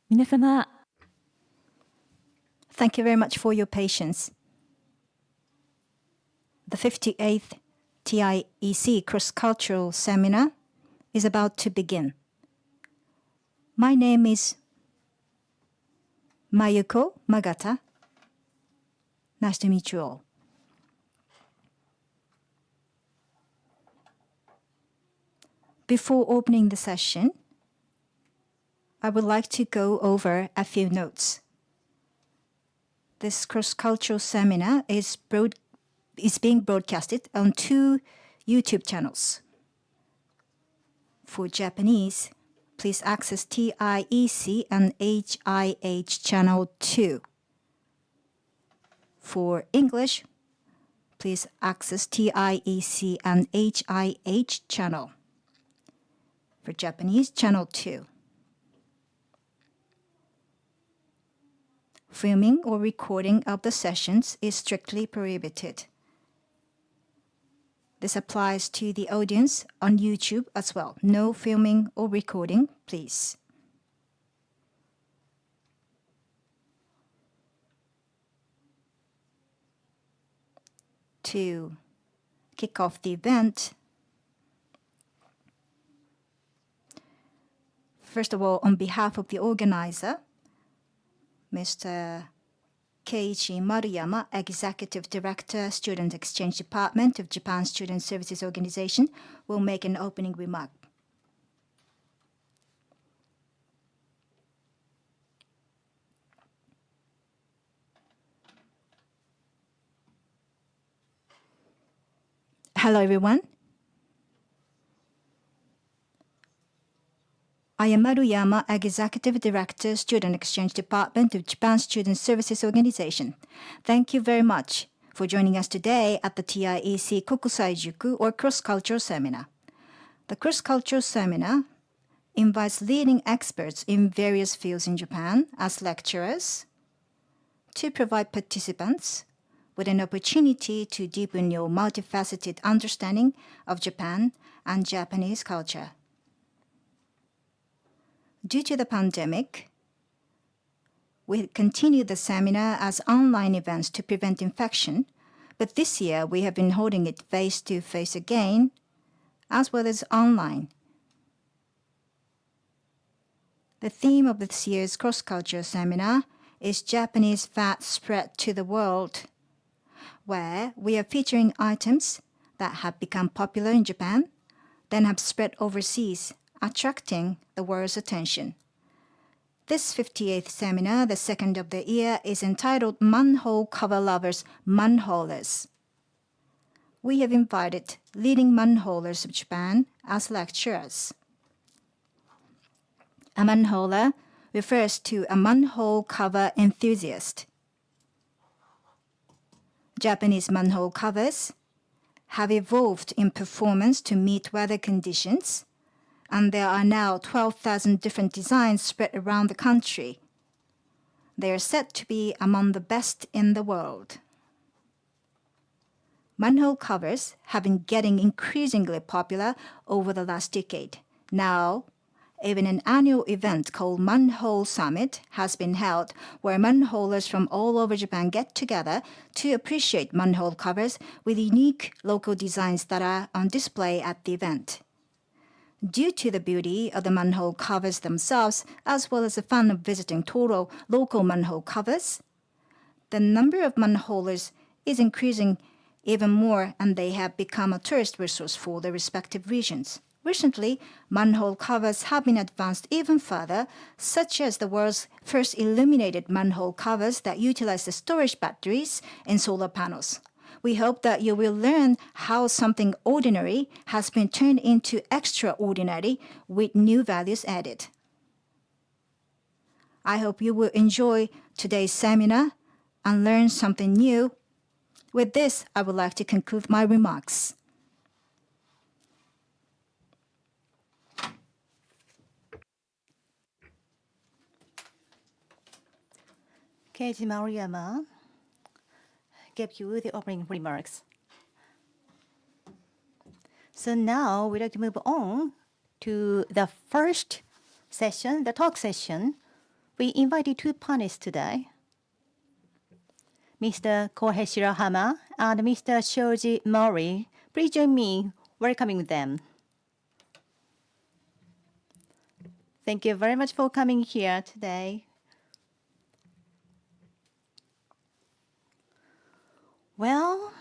皆様、 Thank you very much for your patience. The 58th TIEC Cross-Cultural Seminar is about to begin. My name is Mayuko Magata. Nice to meet you all. Before opening the session, I would like to go over a few notes. This cross-cultural seminar is being broadcasted on 2 YouTube channels. For Japanese, please access TIEC and HIH channel 2. For English, please access TIEC and HIH channel. For Japanese, channel 2. Filming or recording of the sessions is strictly prohibited. This applies to the audience on YouTube as well. No filming or recording, please. To kick off the event, first of all, on behalf of the organizer, Mr. Keiichi Maruyama, Executive Director, Student Exchange Department of Japan Student Services Organization, will make an opening remark. Hello, everyone. I am Maruyama, Executive Director, Student Exchange Department of Japan Student Services Organization. Thank you very much for joining us today at the TIEC Kokusai Juku or Cross-Cultural Seminar. The Cross-Cultural Seminar invites leading experts in various fields in Japan as lecturers to provide participants with an opportunity to deepen your multifaceted understanding of Japan and Japanese culture. Due to the pandemic, we continue the seminar as online events to prevent infection, but this year we have been holding it face-to-face again, as well as online. The theme of this year's cross-cultural seminar is Japanese Fat Spread to the World, where we are featuring items that have become popular in Japan, then have spread overseas, attracting the world's attention. This 58th seminar, the second of the year, is entitled Manhole Cover Lovers, Manholers. We have invited leading manholers of Japan as lecturers. A manholer refers to a manhole cover enthusiast. Japanese manhole covers have evolved in performance to meet weather conditions, and there are now 12,000 different designs spread around the country. They are said to be among the best in the world. Manhole covers have been getting increasingly popular over the last decade. Now, even an annual event called Manhole Summit has been held, where manholers from all over Japan get together to appreciate manhole covers with unique local designs that are on display at the event. Due to the beauty of the manhole covers themselves, as well as the fun of visiting total local manhole covers, the number of manholers is increasing even more, and they have become a tourist resource for their respective regions. Recently, manhole covers have been advanced even further, such as the world's first illuminated manhole covers that utilize the storage batteries in solar panels. We hope that you will learn how something ordinary has been turned into extraordinary with new values added. I hope you will enjoy today's seminar and learn something new. With this, I would like to conclude my remarks. Keiichi Maruyama gave you the opening remarks. So now we'd like to move on to the first session, the talk session we invited two panelists today, Mr. Kohei Shirahama and Mr. Shoji Mori. Please join me welcoming them. Thank you very much for coming here today. Well,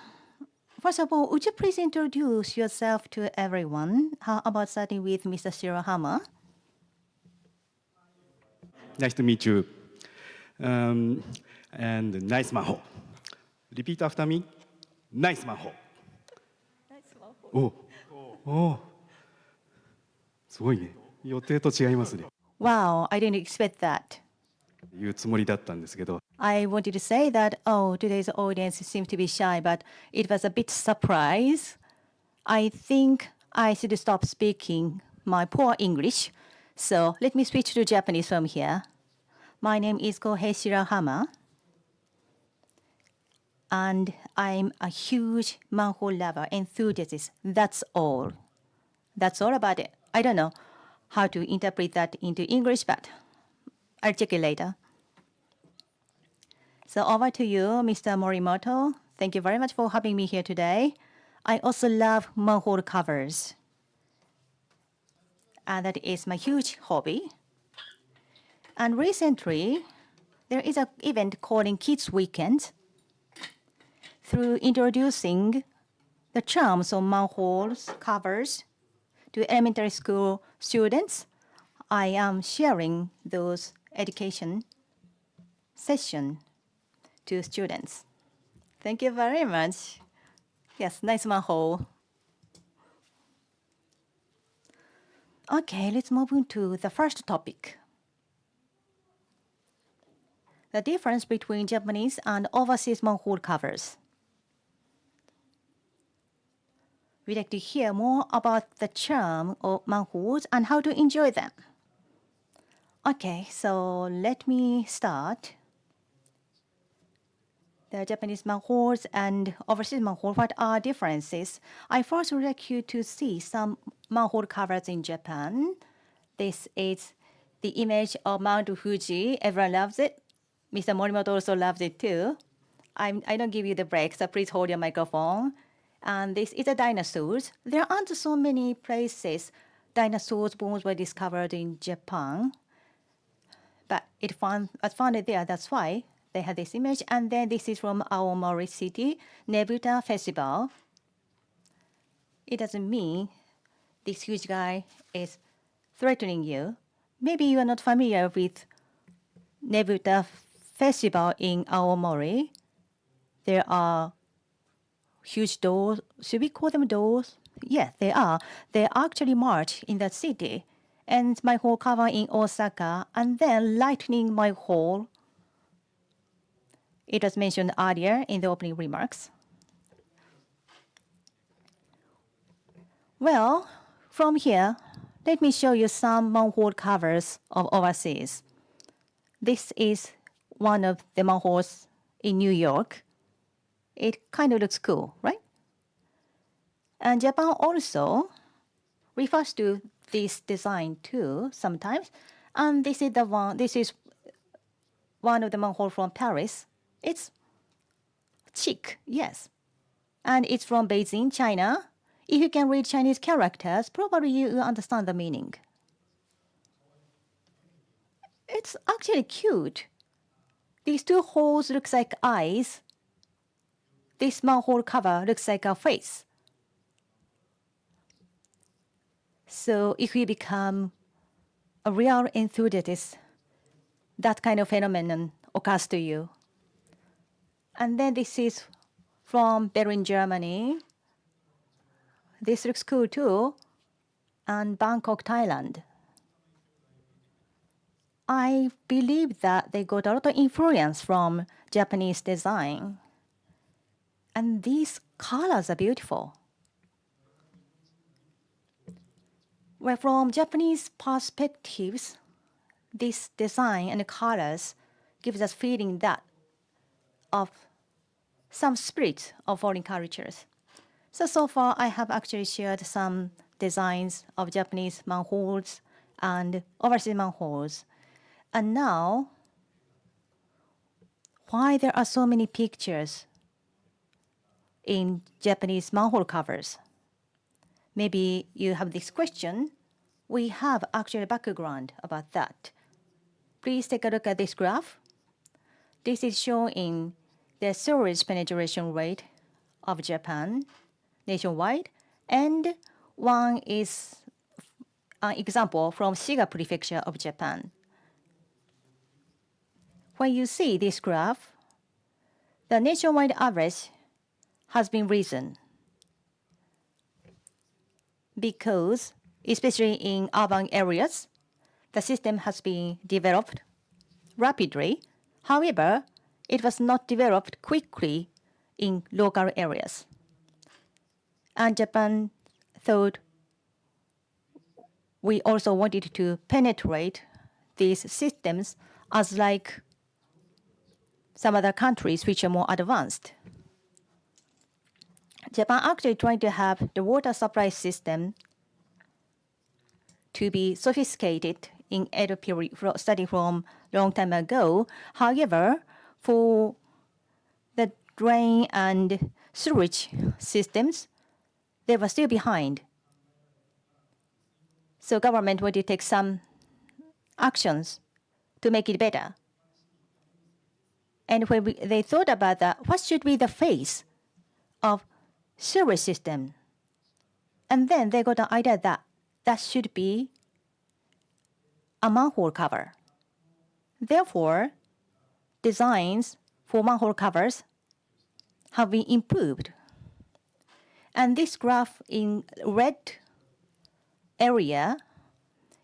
first of all, would you please introduce yourself to everyone? How about starting with Mr. Shirahama? Nice to meet you. And nice manhole. Repeat after me. Nice manhole. お、すごいね。予定と違いますね。Wow, I didn't expect that. 言うつもりだったんですけど、I wanted to say that, oh, today's audience seems to be shy, but it was a bit surprise. I think I should stop speaking my poor English. So let me switch to Japanese from here. My name is Kohei Shirahama. And I'm a huge manhole lover, enthusiast. That's all. That's all about it. I don't know how to interpret that into English, but I'll check it later. So over to you, Mr. Morimoto. Thank you very much for having me here today. I also love manhole covers. And that is my huge hobby. And recently, there is an event called Kids Weekend. Through introducing the charms of manhole covers to elementary school students, I am sharing those education sessions to students. Thank you very much. Yes, nice manhole. Okay, let's move on to the first topic. The difference between Japanese and overseas manhole covers. We'd like to hear more about the charm of manholes and how to enjoy them. Okay, so let me start. The Japanese manholes and overseas manholes, what are differences? I first would like you to see some manhole covers in Japan. This is the image of Mount Fuji. Everyone loves it. Mr. Morimoto also loves it too. I don't give you the break, so please hold your microphone. And this is a dinosaurs. There aren't so many places dinosaurs' bones were discovered in Japan. But I found it there, that's why they had this image. And then this is from Aomori City, Nebuta Festival. It doesn't mean this huge guy is threatening you. Maybe you are not familiar with Nebuta Festival in Aomori. There are huge doors. Should we call them doors? Yes, they are. They actually march in that city. And my whole cover in Osaka, and then lightning my whole. It was mentioned earlier in the opening remarks. Well, from here, let me show you some manhole covers of overseas. This is one of the manholes in New York. It kind of looks cool, right? And Japan also refers to this design too sometimes. And this is one of the manhole from Paris. It's chic, yes. And it's from Beijing, China. If you can read Chinese characters, probably you understand the meaning. It's actually cute. These two holes look like eyes. This manhole cover looks like a face. So if you become a real enthusiast, that kind of phenomenon occurs to you. And then this is from Berlin, Germany. This looks cool too. And Bangkok, Thailand. I believe that they got a lot of influence from Japanese design. And these colors are beautiful. Well, from Japanese perspectives, this design and the colors gives us feeling that of some spirit of foreign cultures. So far, I have actually shared some designs of Japanese manholes and overseas manholes. And now, why there are so many pictures in Japanese manhole covers? Maybe you have this question. We have actually a background about that. Please take a look at this graph. This is showing the sewage penetration rate of Japan nationwide, and one is an example from Shiga Prefecture of Japan. When you see this graph, the nationwide average has been risen because, especially in urban areas, the system has been developed rapidly. However, it was not developed quickly in local areas. And Japan thought we also wanted to penetrate these systems as like some other countries which are more advanced. Japan actually trying to have the water supply system to be sophisticated in Edo period study from long time ago. However, for the drain and sewage systems, they were still behind. So government wanted to take some actions to make it better. And when they thought about that, what should be the face of sewage system? And then they got the idea that that should be a manhole cover. Therefore, designs for manhole covers have been improved. And this graph in red area,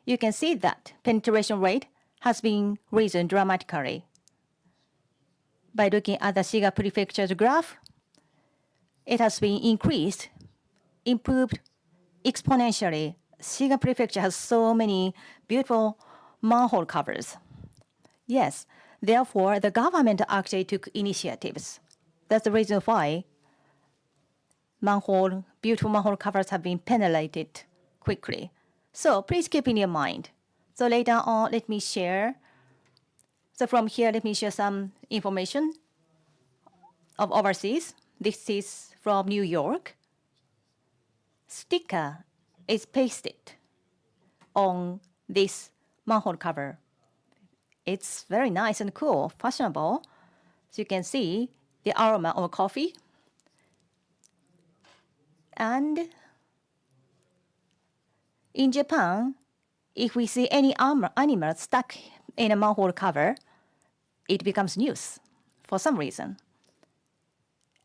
you can see that penetration rate has been risen dramatically. By looking at the Shiga Prefecture's graph, it has been increased, improved exponentially. Shiga Prefecture has so many beautiful manhole covers. Yes, therefore, the government actually took initiatives. That's the reason why beautiful manhole covers have been penetrated quickly. So please keep in your mind. So later on, let me share. So from here, let me share some information of overseas. This is from New York. Sticker is pasted on this manhole cover. It's very nice and cool, fashionable. So you can see the aroma of coffee. And in Japan, if we see any animal stuck in a manhole cover, it becomes news for some reason.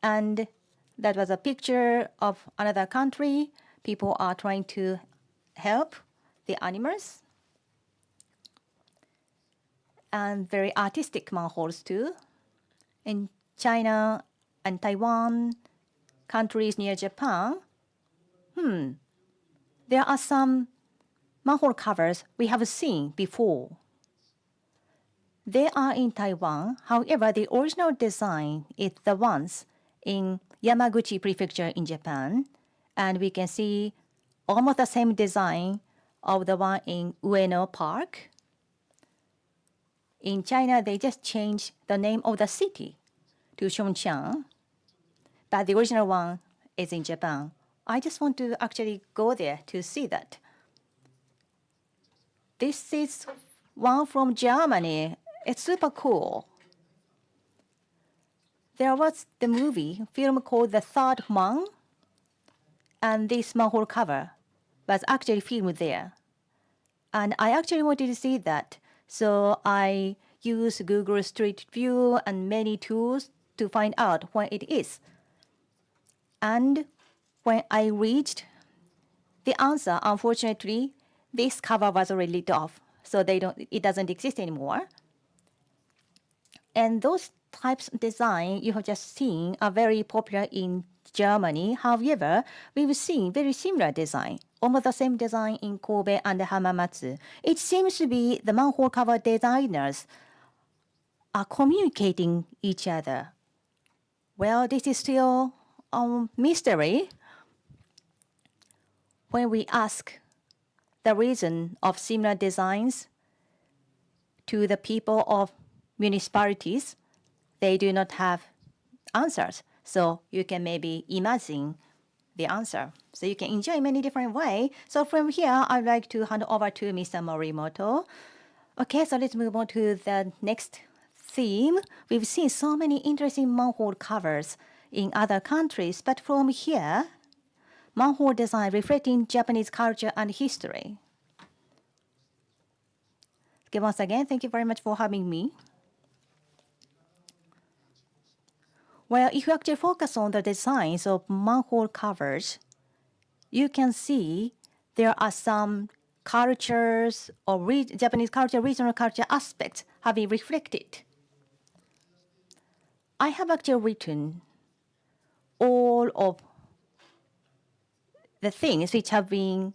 And that was a picture of another country. People are trying to help the animals. And very artistic manholes too. In China and Taiwan, countries near Japan, there are some manhole covers we have seen before. They are in Taiwan. However, the original design is the ones in Yamaguchi Prefecture in Japan. And we can see almost the same design of the one in Ueno Park. In China, they just changed the name of the city to Chongqing. But the original one is in Japan. I just want to actually go there to see that. This is one from Germany. It's super cool. There was the film called The Third Man, and this manhole cover was actually filmed there. And I actually wanted to see that, so I used Google Street View and many tools to find out when it is. And when I reached the answer, unfortunately, this cover was already lit off, so it doesn't exist anymore. And those types of design you have just seen are very popular in Germany. However, we've seen very similar design, almost the same design in Kobe and Hamamatsu. It seems to be the manhole cover designers are communicating each other. Well, this is still a mystery. When we ask the reason of similar designs to the people of municipalities, they do not have answers. So you can maybe imagine the answer. So you can enjoy many different ways. So from here, I'd like to hand over to Mr. Morimoto. Okay, so let's move on to the next theme. We've seen so many interesting manhole covers in other countries, but from here, manhole design reflecting Japanese culture and history. Okay, once again, thank you very much for having me. Well, if you actually focus on the designs of manhole covers, you can see there are some cultures or Japanese culture, regional culture aspects have been reflected. I have actually written all of the things which have been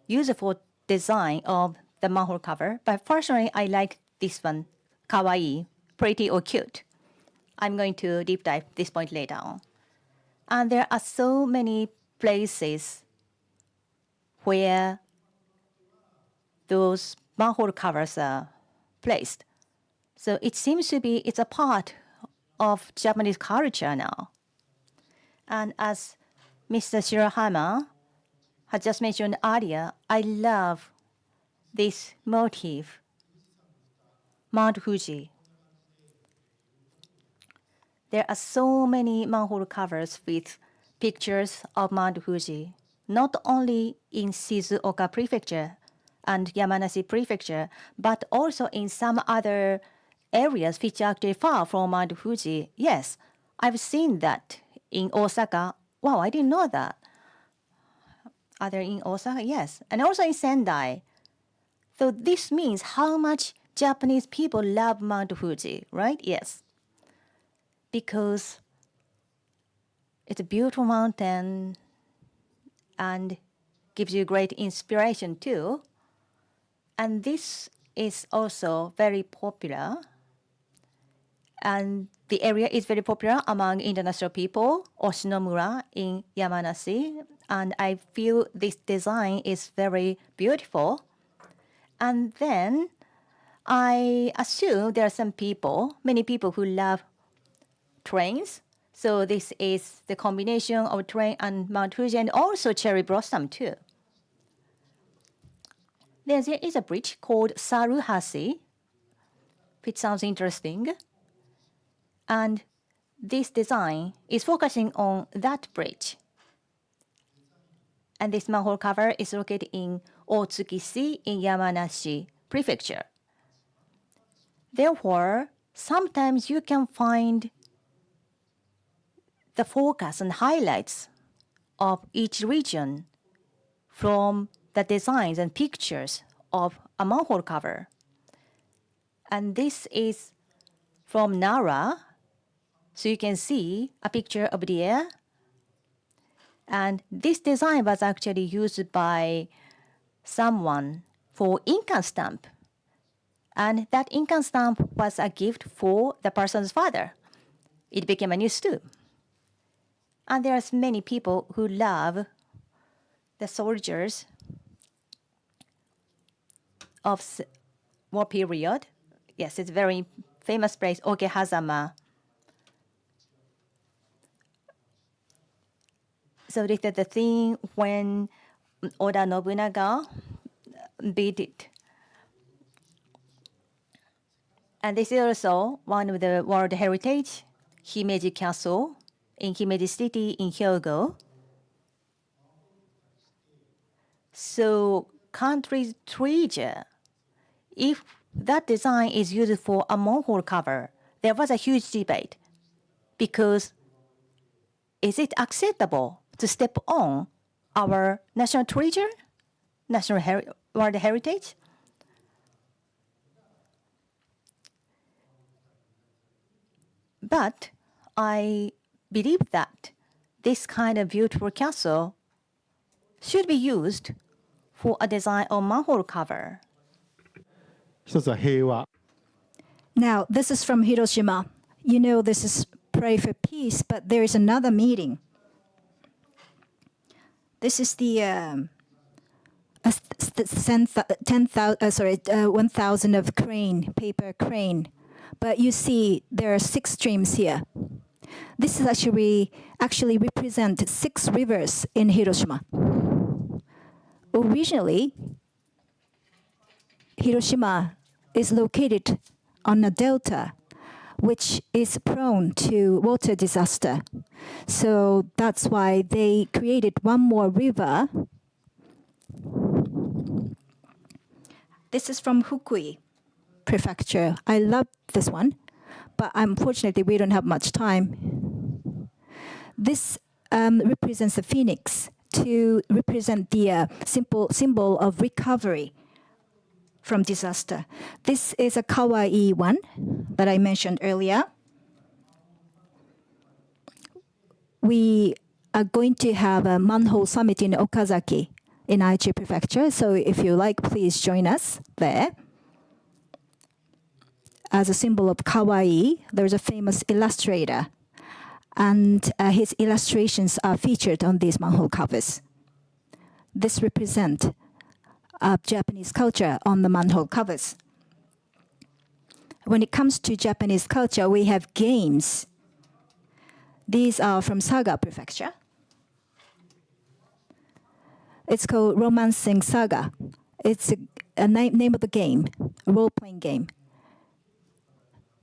used for design of the manhole cover, but personally I like this one, kawaii, pretty or cute. I'm going to deep dive this point later on. And there are so many places where those manhole covers are placed. So it seems to be it's a part of Japanese culture now. And as Mr. Shirahama had just mentioned earlier, I love this motif, Mount Fuji. There are so many manhole covers with pictures of Mount Fuji, not only in Shizuoka Prefecture and Yamanashi Prefecture, but also in some other areas which are actually far from Mount Fuji. Yes, I've seen that in Osaka. Wow, I didn't know that. Are there in Osaka? Yes. And also in Sendai. So this means how much Japanese people love Mount Fuji, right? Yes. Because it's a beautiful mountain and gives you great inspiration too. And this is also very popular. And the area is very popular among international people, Oshinomura in Yamanashi. And I feel this design is very beautiful. And then I assume there are some people, many people who love trains. So this is the combination of train and Mount Fuji and also cherry blossom too. Then there is a bridge called Saruhashi, which sounds interesting. And this design is focusing on that bridge. And this manhole cover is located in Otsukishi in Yamanashi Prefecture. Therefore, sometimes you can find the focus and highlights of each region from the designs and pictures of a manhole cover. And this is from Nara. So you can see a picture of the air. And this design was actually used by someone for income stamp. And that income stamp was a gift for the person's father. It became a news too. And there's many people who love the soldiers of war period. Yes, it's a very famous place, Okehazama. So this is the thing when Oda Nobunaga beat it. And this is also one of the World Heritage, Himeji Castle in Himeji City in Hyogo. So country's treasure, if that design is used for a manhole cover, there was a huge debate because is it acceptable to step on our national treasure, World Heritage? But I believe that this kind of beautiful castle should be used for a design of manhole cover. 一つは平和。 Now, this is from Hiroshima. You know, this is pray for peace, but there is another meeting. This is the 1,000 of crane, paper crane. But you see there are 6 streams here. This is actually represent 6 rivers in Hiroshima. Originally, Hiroshima is located on a delta, which is prone to water disaster. So that's why they created one more river. This is from Fukui Prefecture. I love this one, but unfortunately we don't have much time. This represents the phoenix to represent the symbol of recovery from disaster. This is a kawaii one that I mentioned earlier. We are going to have a manhole summit in Okazaki in Aichi Prefecture. So if you like, please join us there. As a symbol of kawaii, there's a famous illustrator. And his illustrations are featured on these manhole covers. This represents Japanese culture on the manhole covers. When it comes to Japanese culture, we have games. These are from Saga Prefecture. It's called Romancing Saga. It's a name of the game, a role-playing game.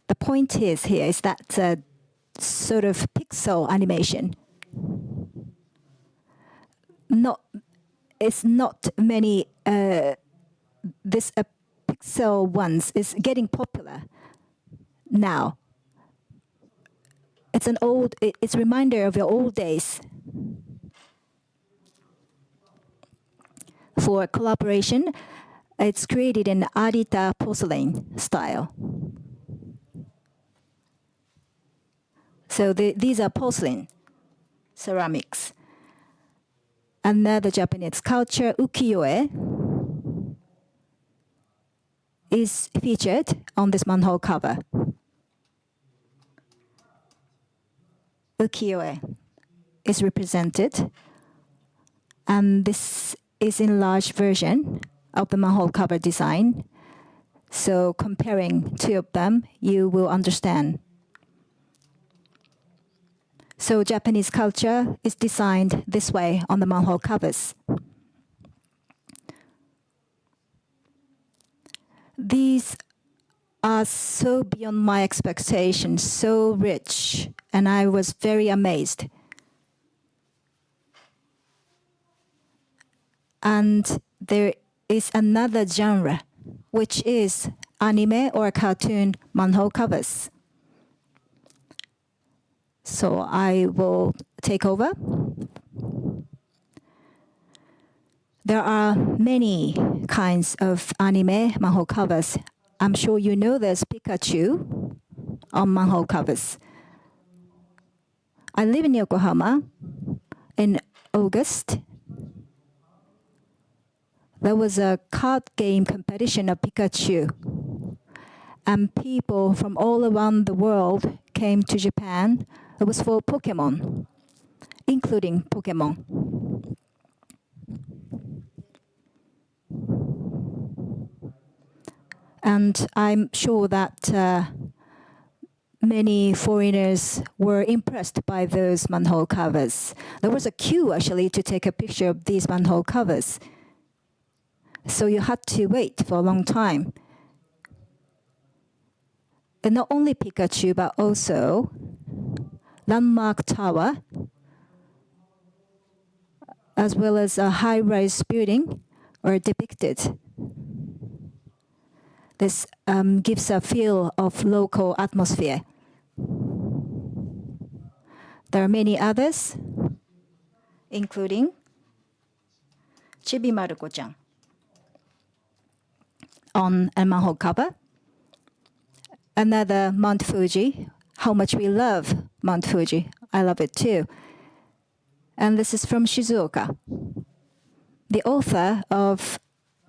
The point is here is that sort of pixel animation. It's not many. This pixel ones is getting popular now. It's it's a reminder of your old days. For collaboration, it's created in Arita porcelain style. So these are porcelain ceramics. Another Japanese culture, ukiyo-e, is featured on this manhole cover. Ukiyo-e is represented, and this is enlarged version of the manhole cover design. So comparing 2 of them, you will understand. So Japanese culture is designed this way on the manhole covers. These are so beyond my expectations, so rich, and I was very amazed. And there is another genre, which is anime or cartoon manhole covers. So I will take over. There are many kinds of anime manhole covers. I'm sure you know there's Pikachu on manhole covers. I live in Yokohama. In August, there was a card game competition of Pikachu. And people from all around the world came to Japan. It was for Pokemon, including Pokemon. And I'm sure that many foreigners were impressed by those manhole covers. There was a queue, actually, to take a picture of these manhole covers. So you had to wait for a long time. And not only Pikachu, but also Landmark Tower, as well as a high-rise building, are depicted. This gives a feel of local atmosphere. There are many others, including Chibi Maruko-chan on a manhole cover. Another Mount Fuji, how much we love Mount Fuji. I love it too. And this is from Shizuoka. The author of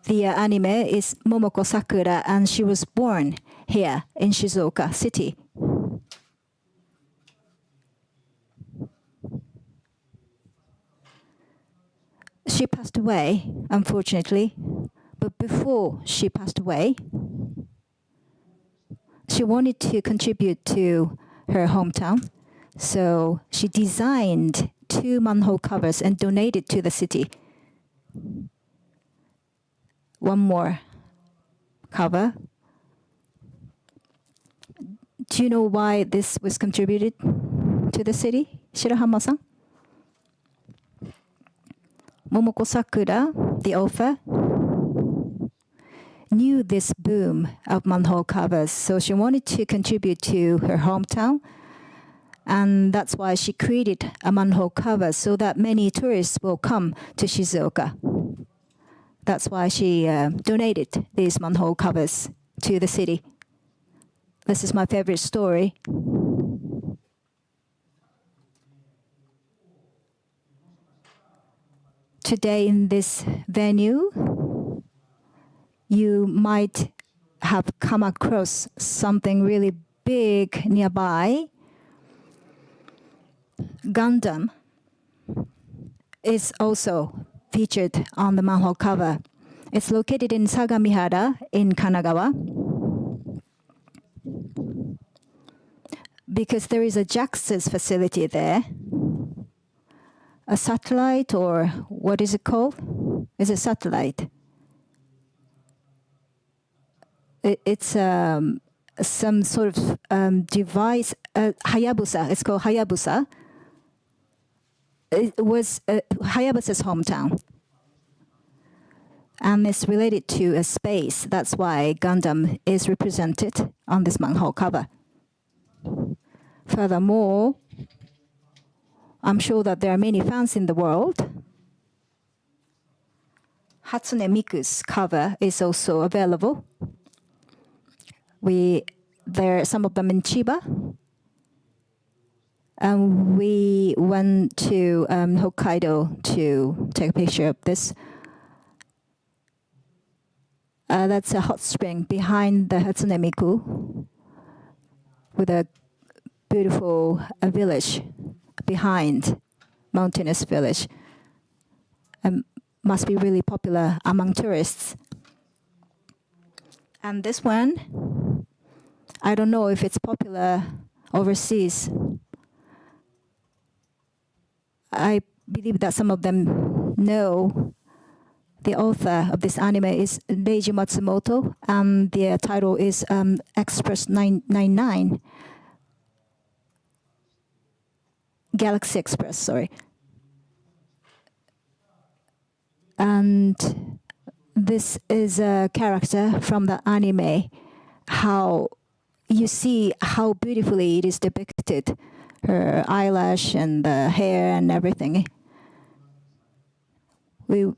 the anime is Momoko Sakura, and she was born here in Shizuoka City. She passed away, unfortunately, But before she passed away, she wanted to contribute to her hometown. So she designed 2 manhole covers and donated to the city. One more cover. Do you know why this was contributed to the city? Shirahama-san? Momoko Sakura, the author, knew this boom of manhole covers, so she wanted to contribute to her hometown. And that's why she created a manhole cover so that many tourists will come to Shizuoka. That's why she donated these manhole covers to the city. This is my favorite story. Today in this venue, you might have come across something really big nearby. Gundam is also featured on the manhole cover. It's located in Sagamihara in Kanagawa. Because there is a JAXA's facility there. A satellite, or what is it called? It's a satellite. It's some sort of device, Hayabusa. It's called Hayabusa. It was Hayabusa's hometown. And it's related to a space. That's why Gundam is represented on this manhole cover. Furthermore, I'm sure that there are many fans in the world. Hatsune Miku's cover is also available. There are some of them in Chiba. And we went to Hokkaido to take a picture of this. That's a hot spring behind the Hatsune Miku with a beautiful village behind, mountainous village. Must be really popular among tourists. And this one, I don't know if it's popular overseas. I believe that some of them know the author of this anime is Reiji Matsumoto, and the title is Express 999. Galaxy Express, sorry. And this is a character from the anime, how you see how beautifully it is depicted, her eyelash and the hair and everything. We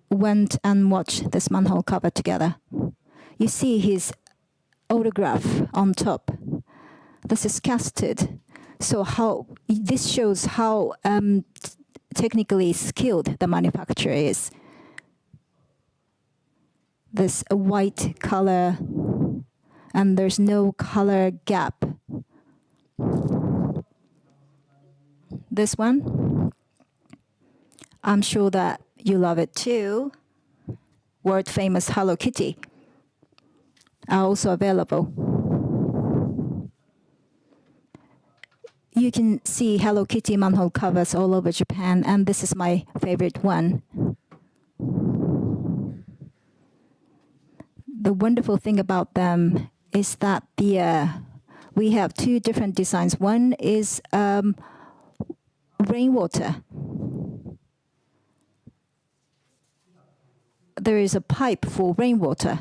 went and watched this manhole cover together. You see his autograph on top. This is casted. So this shows how technically skilled the manufacturer is. This white color, and there's no color gap. This one, I'm sure that you love it too. World famous Hello Kitty are also available. You can see Hello Kitty manhole covers all over Japan, and this is my favorite one. The wonderful thing about them is that we have 2 different designs. One is rainwater. There is a pipe for rainwater,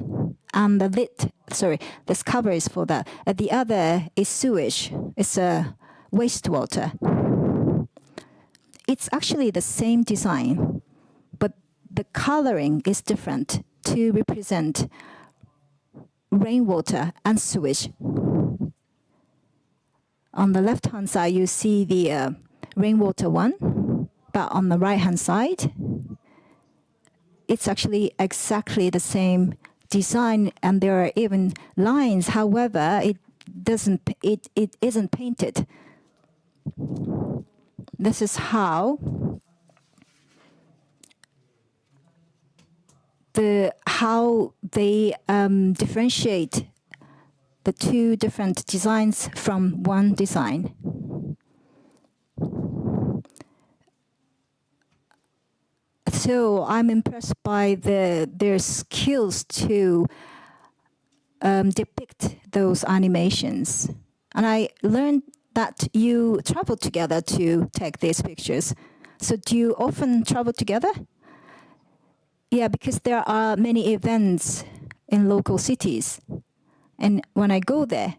and the lid, this cover is for that. The other is sewage. It's a wastewater. It's actually the same design, but the coloring is different to represent rainwater and sewage. On the left-hand side, you see the rainwater one, but on the right-hand side, it's actually exactly the same design, and there are even lines. However, it isn't painted. This is how how they differentiate the two different designs from one design. So I'm impressed by their skills to depict those animations. And I learned that you travel together to take these pictures. So do you often travel together? Yeah, because there are many events in local cities. And when I go there,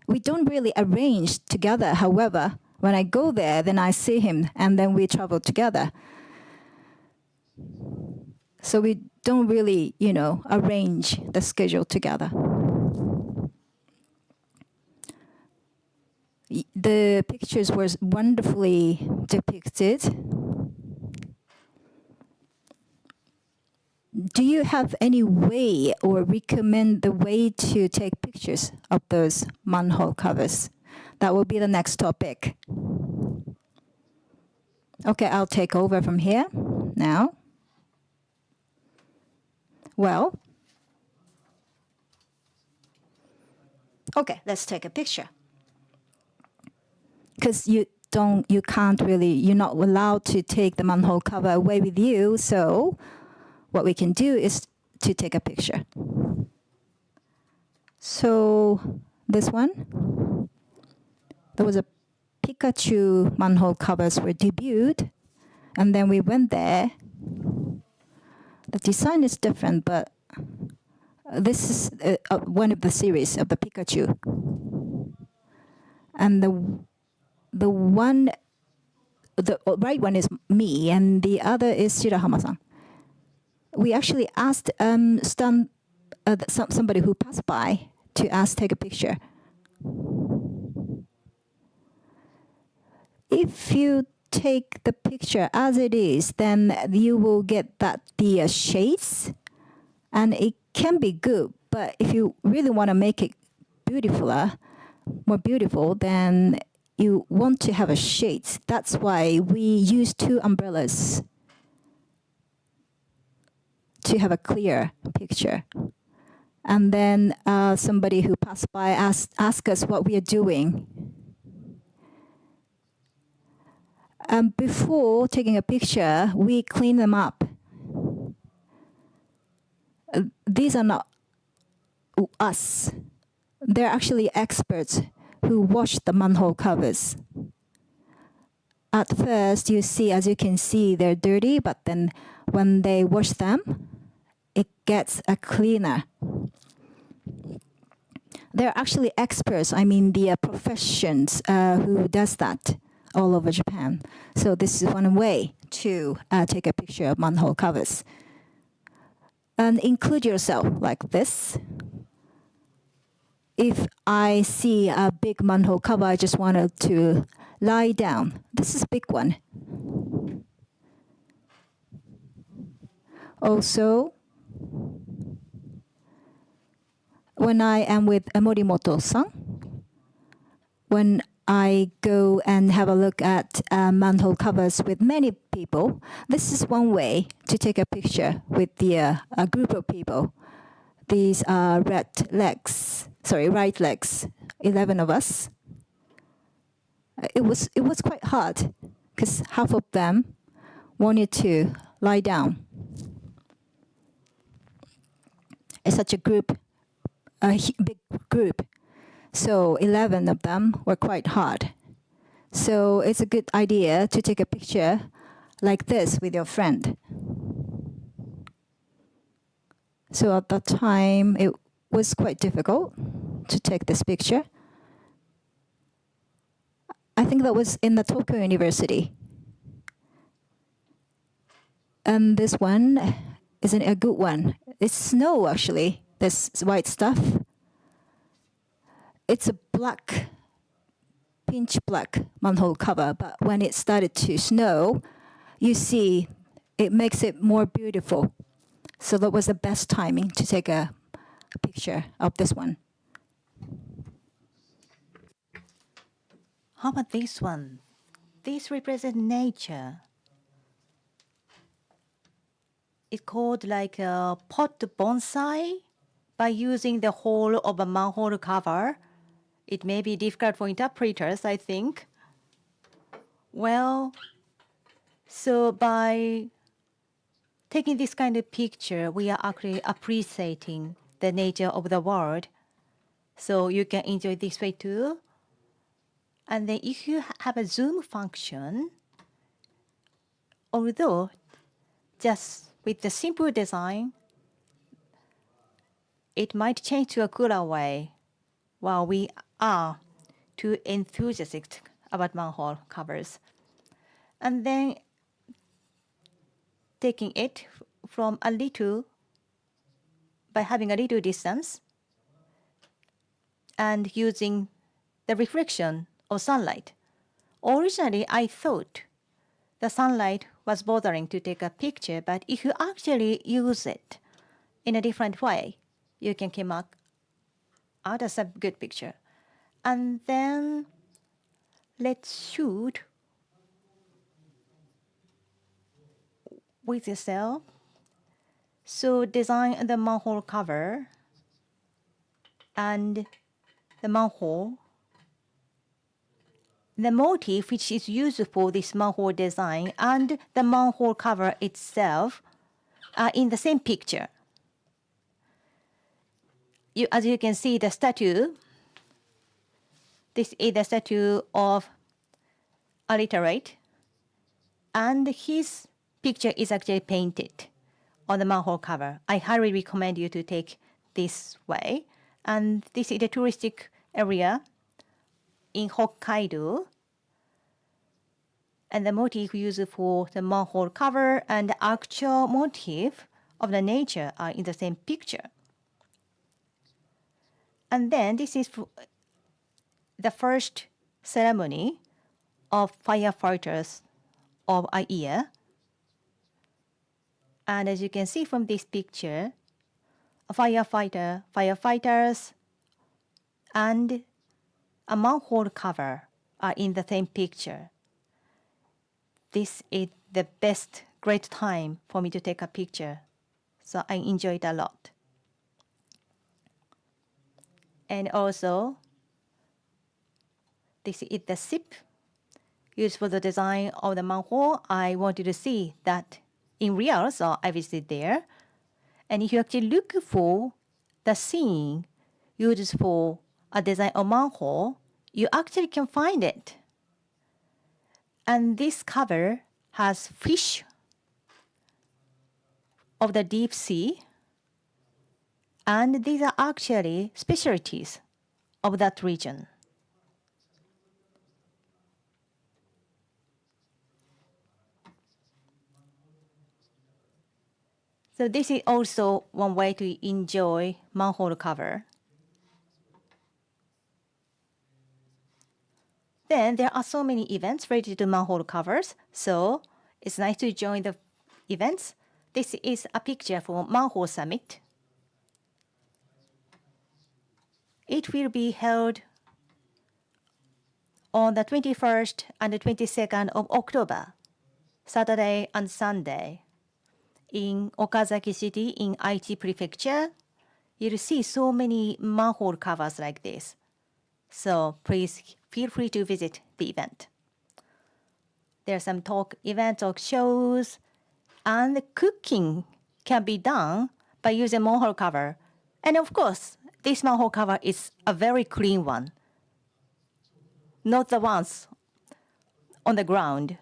we don't really arrange together. However, when I go there, then I see him and then we travel together. So we don't really, arrange the schedule together. The pictures were wonderfully depicted. Do you have any way or recommend the way to take pictures of those manhole covers? That will be the next topic. Okay, I'll take over from here now. Well, okay, let's take a picture. Because you're not allowed to take the manhole cover away with you. So what we can do is to take a picture. So this one, there was a Pikachu manhole covers were debuted, and then we went there. The design is different, but this is one of the series of the Pikachu. And the right one is me, and the other is Shirahama-san. We actually asked somebody who passed by to take a picture. If you take the picture as it is, then you will get the shades, and it can be good. But if you really want to make it more beautiful, then you want to have a shades. That's why we use 2 umbrellas to have a clear picture. And then somebody who passed by asked us what we are doing. Before taking a picture, we clean them up. These are not us. They're actually experts who wash the manhole covers. At first, as you can see, they're dirty, but then when they wash them, it gets a cleaner. They're actually experts, the professions who does that all over Japan. So this is one way to take a picture of manhole covers. And include yourself like this. If I see a big manhole cover, I just wanted to lie down. This is a big one. Also, when I am with Morimoto-san, when I go and have a look at manhole covers with many people, this is one way to take a picture with a group of people. These are right legs, 11 of us. It was quite hard because half of them wanted to lie down. It's such a group, a big group. So 11 of them were quite hard. So it's a good idea to take a picture like this with your friend. So at that time, it was quite difficult to take this picture. I think that was in the Tokyo University. And this one isn't a good one. It's snow, actually, this white stuff. It's a pinch black manhole cover, but when it started to snow, you see it makes it more beautiful. So that was the best timing to take a picture of this one. How about this one? This represents nature. it's called like a pot bonsai by using the hole of a manhole cover. It may be difficult for interpreters, I think. Well, so by taking this kind of picture, we are actually appreciating the nature of the world. So you can enjoy this way too. And then if you have a zoom function, although just with the simple design, it might change to a cooler way while we are too enthusiastic about manhole covers. And then taking it from a little, by having a little distance and using the reflection of sunlight. Originally, I thought the sunlight was bothering to take a picture, but if you actually use it in a different way, you can come out as a good picture. And then let's shoot with yourself. So design the manhole cover and the manhole. The motif which is used for this manhole design and the manhole cover itself are in the same picture. As you can see, the statue, this is the statue of illiterate, and his picture is actually painted on the manhole cover. I highly recommend you to take this way. And this is the touristic area in Hokkaido. And the motif used for the manhole cover and the actual motif of the nature are in the same picture. And then this is the first ceremony of firefighters of a year. And as you can see from this picture, firefighters, and a manhole cover are in the same picture. This is the best, great time for me to take a picture. So I enjoyed a lot. And also, this is the sip used for the design of the manhole. I wanted to see that in real, so I visited there. And if you actually look for the scene used for a design of manhole, you actually can find it. And this cover has fish of the deep sea. And these are actually specialties of that region. So this is also one way to enjoy manhole cover. Then there are so many events related to manhole covers, so it's nice to join the events. This is a picture for Manhole Summit. It will be held on the 21st and the 22nd of October, Saturday and Sunday, in Okazaki City in Aichi Prefecture. You'll see so many manhole covers like this. So please feel free to visit the event. There are some talk events or shows, and the cooking can be done by using manhole cover. And of course, this manhole cover is a very clean one, not the ones on the ground.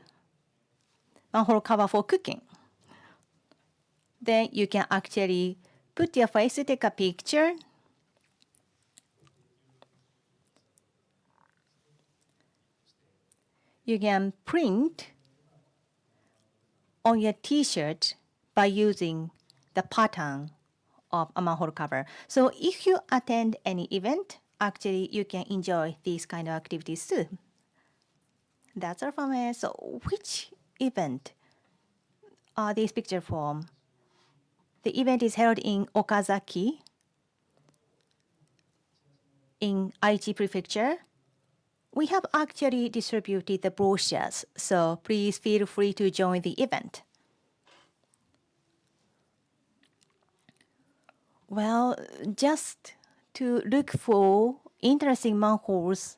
Manhole cover for cooking. Then you can actually put your face to take a picture. You can print on your T-shirt by using the pattern of a manhole cover. So if you attend any event, actually you can enjoy these kind of activities too. That's all from me. So which event are these pictures from? The event is held in Okazaki, in Aichi Prefecture. We have actually distributed the brochures, so please feel free to join the event. Well, just to look for interesting manholes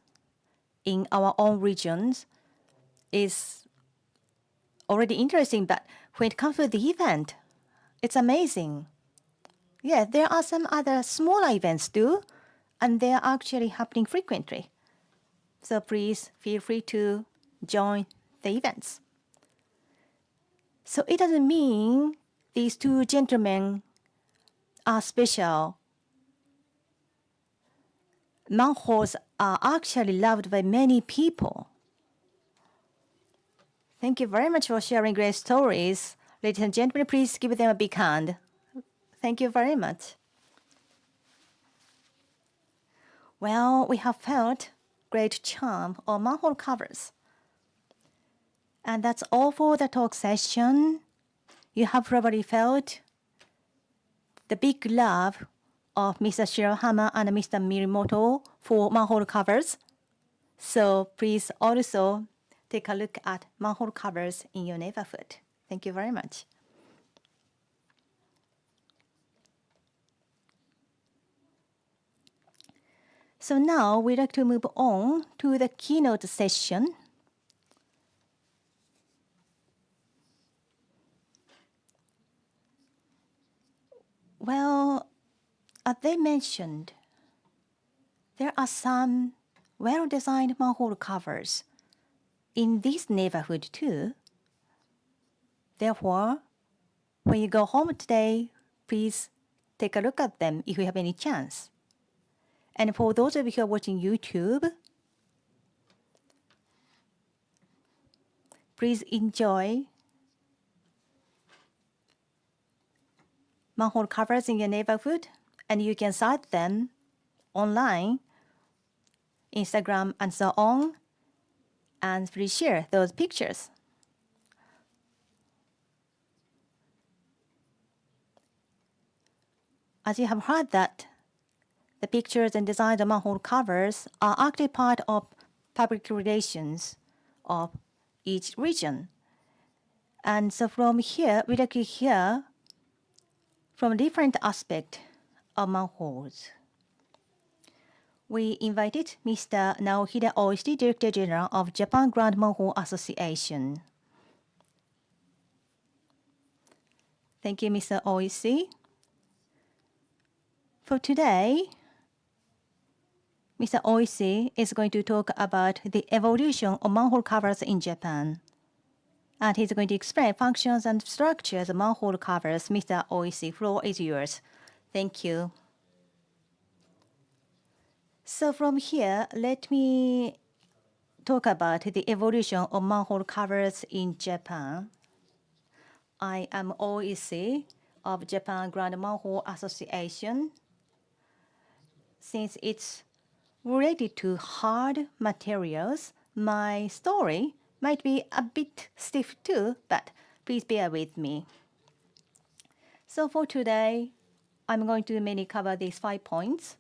in our own regions is already interesting, but when it comes to the event, it's amazing. Yeah, there are some other smaller events too, and they are actually happening frequently. So please feel free to join the events. So it doesn't mean these two gentlemen are special. Manholes are actually loved by many people. Thank you very much for sharing great stories. Ladies and gentlemen, please give them a big hand. Thank you very much. Well, we have felt great charm of manhole covers. And that's all for the talk session. You have probably felt the big love of Mr. Shirohama and Mr. Mirimoto for manhole covers. So please also take a look at manhole covers in your neighborhood. Thank you very much. So now we'd like to move on to the keynote session. Well, as they mentioned, there are some well-designed manhole covers in this neighborhood too. Therefore, when you go home today, please take a look at them if you have any chance. And for those of you who are watching YouTube, please enjoy manhole covers in your neighborhood, and you can cite them online, Instagram, and so on, and please share those pictures. As you have heard that the pictures and designs of manhole covers are actually part of public relations of each region. And so from here, we'd like to hear from different aspects of manholes. We invited Mr. Naohide Oishi, Director General of Japan Grand Manhole Association. Thank you, Mr. Oishi. For today, Mr. Oishi is going to talk about the evolution of manhole covers in Japan. And he's going to explain functions and structures of manhole covers. Mr. Oishi, floor is yours. Thank you. So from here, let me talk about the evolution of manhole covers in Japan. I am Oishi of Japan Grand Manhole Association. Since it's related to hard materials, my story might be a bit stiff too, but please bear with me. So for today, I'm going to mainly cover these 5 points.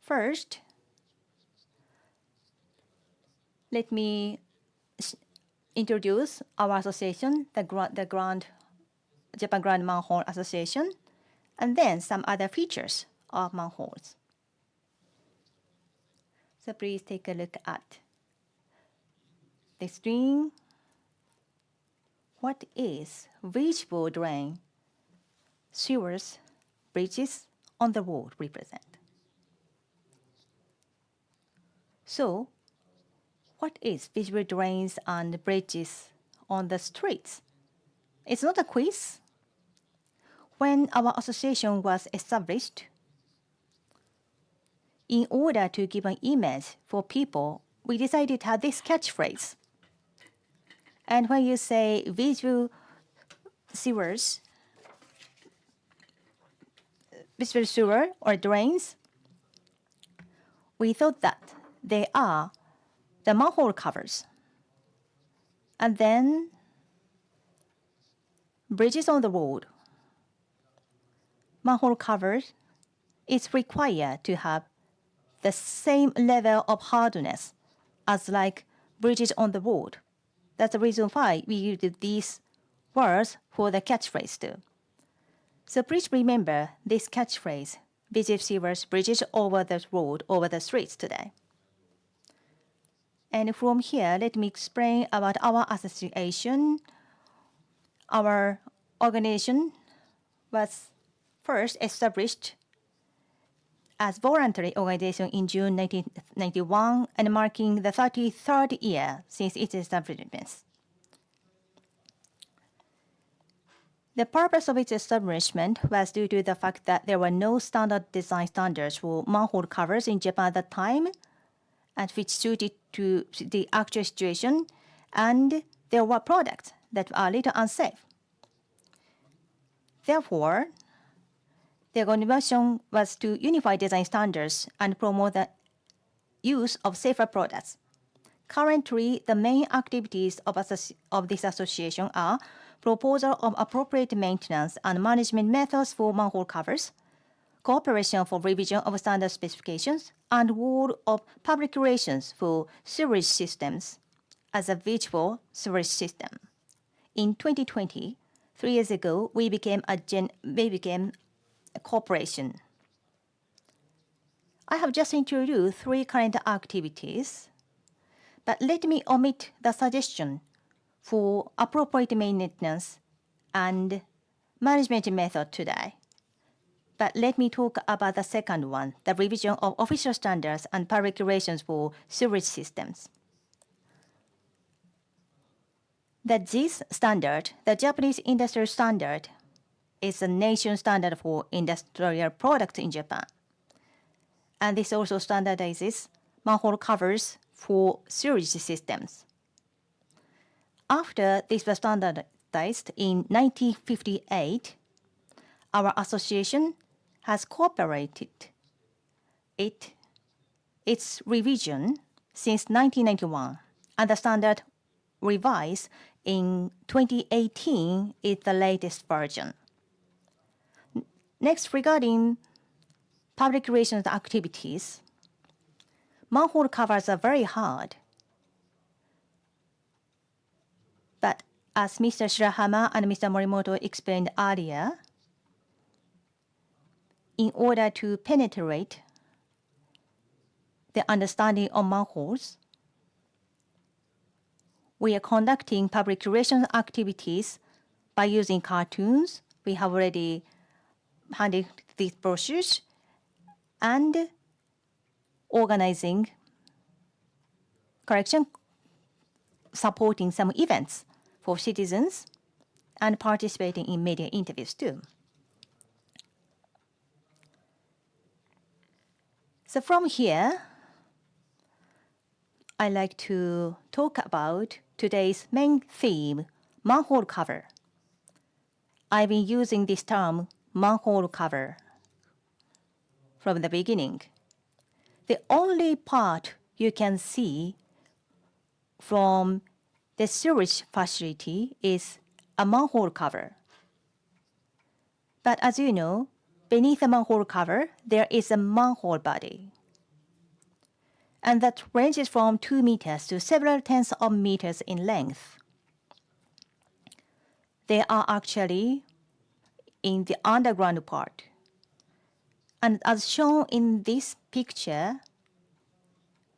First, let me introduce our association, the Japan Grand Manhole Association, and then some other features of manholes. So please take a look at the screen. What is visible drain, sewers, bridges on the road represent? So, what is visible drains and bridges on the streets? It's not a quiz. When our association was established, in order to give an image for people, we decided to have this catchphrase. And when you say visual sewers, visual sewer or drains, we thought that they are the manhole covers. And then bridges on the road. Manhole covers is required to have the same level of hardness as like bridges on the road. That's the reason why we used these words for the catchphrase too. So please remember this catchphrase, visit receivers, bridges over the road, over the streets today. And from here, let me explain about our association. Our organization was first established as voluntary organization in June 1991 and marking the 33rd year since its establishment. The purpose of its establishment was due to the fact that there were no standard design standards for manhole covers in Japan at the time, and which suited to the actual situation, and there were products that are a little unsafe. Therefore, the convention was to unify design standards and promote the use of safer products. Currently, the main activities of this association are proposal of appropriate maintenance and management methods for manhole covers, cooperation for revision of standard specifications, and role of public relations for sewage systems as a visual sewage system. In 2020, 3 years ago, we became a corporation. I have just introduced 3 current activities, but let me omit the suggestion for appropriate maintenance and management method today. But let me talk about the second one, the revision of official standards and public relations for sewage systems. The JIS standard, the Japanese industrial standard, is a nation standard for industrial products in Japan. And this also standardizes manhole covers for sewage systems. After this was standardized in 1958, our association has cooperated its revision since 1991, and the standard revised in 2018 is the latest version. Next, regarding public relations activities, manhole covers are very hard. But as Mr. Shirahama and Mr. Morimoto explained earlier, in order to penetrate the understanding of manholes, we are conducting public relations activities by using cartoons. We have already handed these brochures and organizing correction, supporting some events for citizens and participating in media interviews too. So from here, I'd like to talk about today's main theme, manhole cover. I've been using this term, manhole cover, from the beginning. The only part you can see from the sewage facility is a manhole cover. But as you know, beneath the manhole cover, there is a manhole body. And that ranges from 2 meters to several tens of meters in length. They are actually in the underground part. And as shown in this picture,